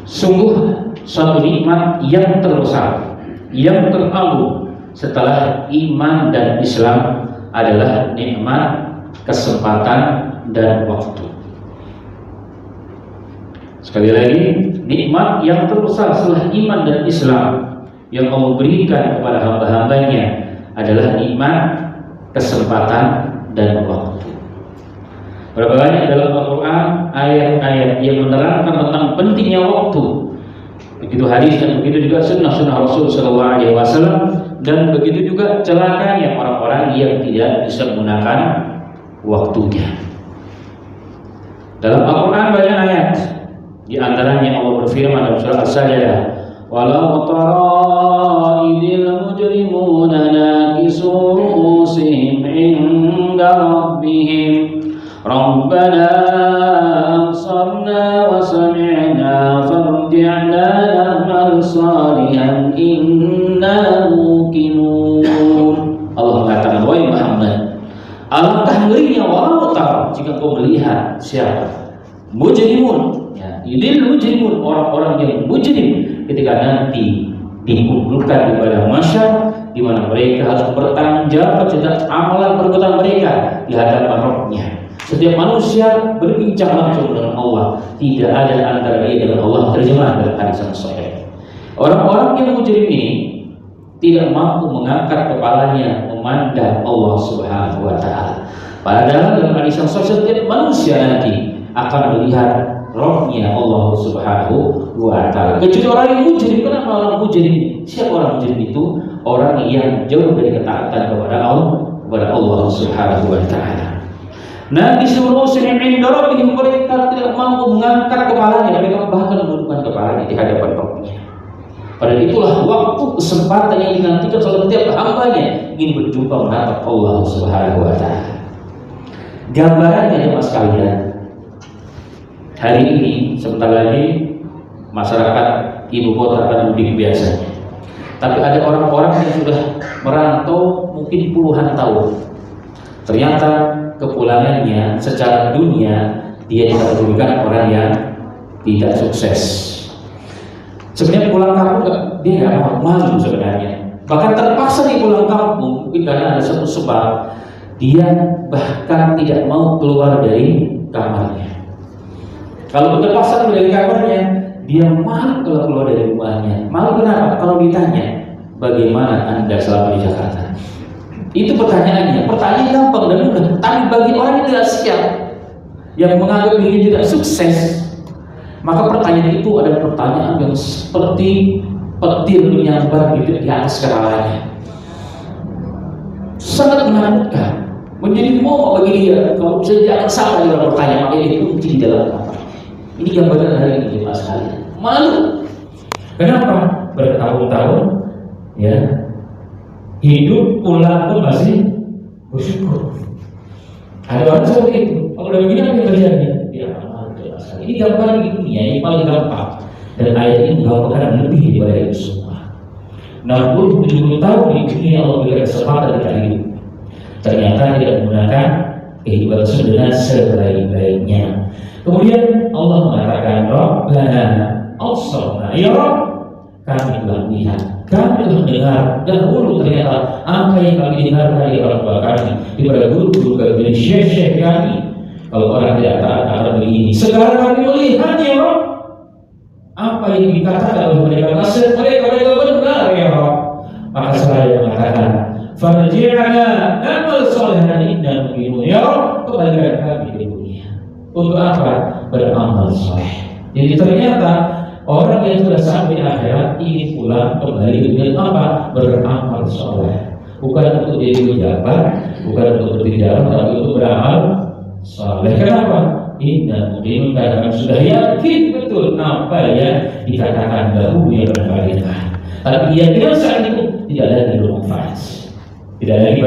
Sungguh suatu nikmat yang terbesar, yang teragung setelah iman dan Islam adalah nikmat kesempatan dan waktu. Sekali lagi, nikmat yang terbesar setelah iman dan Islam yang Allah berikan kepada hamba-hambanya adalah nikmat kesempatan dan waktu. Berapa banyak dalam Al-Quran ayat-ayat yang menerangkan tentang pentingnya waktu. Begitu hadis dan begitu juga sunnah Rasul SAW, dan begitu juga celakanya orang-orang yang tidak bisa menggunakan waktunya. Dalam Al-Quran banyak ayat. Di antaranya Allah berfirman dalam surah As-Sajdah, "Walau tara idil mujrimuna nakisu ru'usihim 'inda rabbihim Rabbana absarna wa sami'na farji'na na'mal salihan inna muqinun." Allah mengatakan, wahai Muhammad, alangkah ngerinya walau tahu jika kau melihat siapa mujrimun, ya, idil mujrimun, orang-orang yang mujrim ketika nanti dikumpulkan di padang mahsyar, di mana mereka harus bertanggung jawab atas amalan perbuatan mereka di hadapan Rabb-Nya. Setiap manusia berbincang langsung dengan Allah, tidak ada antara dia dengan Allah. Terjemahan dalam hadis yang sahih. Orang-orang yang mujrim ini tidak mampu mengangkat kepalanya memandang Allah Subhanahu wa taala. Padahal dalam hadis yang sahih, setiap manusia nanti akan melihat Rabb-Nya Allah Subhanahu wa taala. Kecuali orang yang mujrim. Kenapa orang mujrim? Siapa orang mujrim itu? Orang yang jauh dari ketaatan kepada Allah Subhanahu wa taala. Nabi suruh sehingga Rabbihim, mereka tidak mampu mengangkat kepalanya, mereka bahkan menundukkan kepalanya di hadapan Rabb-Nya. Padahal itulah waktu kesempatan yang dinantikan oleh setiap hambanya ingin berjumpa menatap Allah Subhanahu wa taala. Gambarannya jemaah sekalian, hari ini sebentar lagi masyarakat ibu kota akan mudik biasanya. Tapi ada orang-orang yang sudah merantau mungkin puluhan tahun. Ternyata kepulangannya secara dunia dia dikategorikan orang yang tidak sukses. Sebenarnya pulang kampung dia nggak malu sebenarnya. Bahkan terpaksa dia pulang kampung mungkin karena ada satu sebab. Dia bahkan tidak mau keluar dari kamarnya. Kalau terpaksa keluar dari kamarnya, dia malu kalau keluar dari rumahnya. Malu kenapa? Kalau ditanya, bagaimana Anda selama di Jakarta? Itu pertanyaannya. Pertanyaan gampang dan mudah. Tapi bagi orang yang tidak siap, yang menganggap dirinya tidak sukses, maka pertanyaan itu adalah pertanyaan yang seperti petir menyambar di atas kepalanya. Sangat menakutkan. Menjadi momok bagi dia. Kalau bisa dia akan salah dalam pertanyaan, maka dia kunci di dalam kamar. Ini gambaran hari ini jemaah sekalian. Malu. Kenapa? Bertahun-tahun, ya, hidup pulang pun masih bersyukur. Ada orang seperti itu. Kalau udah begini apa yang terjadi? Dia akan malu. Ini gambaran di dunia yang paling gampang. Dan ayat ini menggambarkan lebih daripada itu semua. 60-70 tahun di dunia Allah berikan kesempatan kita hidup. Ternyata tidak menggunakan kehidupan dengan sebaik-baiknya. Kemudian Allah mengatakan, Rabbana absarna, ya Rabb, kami telah melihat, kami telah mendengar dahulu ternyata apa yang kami dengar dari orang tua kami, daripada guru-guru kami, dari syekh-syekh kami. Kalau orang tidak taat akan begini. Sekarang kami melihat, ya Rabb, apa yang dikatakan oleh mereka, mereka benar, ya Rabb. Maka saya mengatakan, farji'na na'mal salihan inna muqinun, ya Rabb, kembalikan kami ke dunia. Untuk apa? Beramal saleh. Jadi ternyata orang yang sudah sampai akhirat ingin pulang kembali dengan apa? Beramal saleh. Bukan untuk jadi pejabat, bukan untuk bertindak, tapi untuk beramal saleh. Kenapa? Inna muqinun, karena sudah yakin betul apa yang dikatakan dahulu yang berkaitan. Tapi keyakinan saat itu tidak lagi bermanfaat. Tidak lagi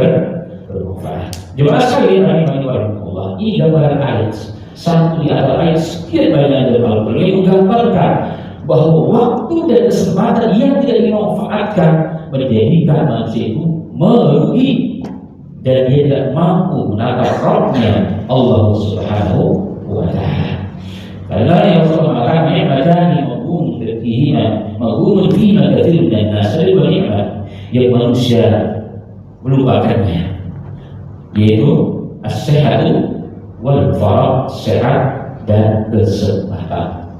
bermanfaat. Jemaah sekalian rahimahullah, ini gambaran ayat. Satu di antara ayat sekian banyak dalam Al-Quran yang menggambarkan bahwa waktu dan kesempatan yang tidak dimanfaatkan menjadikan manusia itu merugi dan dia tidak mampu menatap Rabb-Nya Allah Subhanahu wa taala. Karena yang Allah mengatakan ni'matani yakun fima katsirun minan nas, ada dua nikmat yang manusia melupakannya, yaitu as-sihhatu wal faragh, sehat dan kesempatan.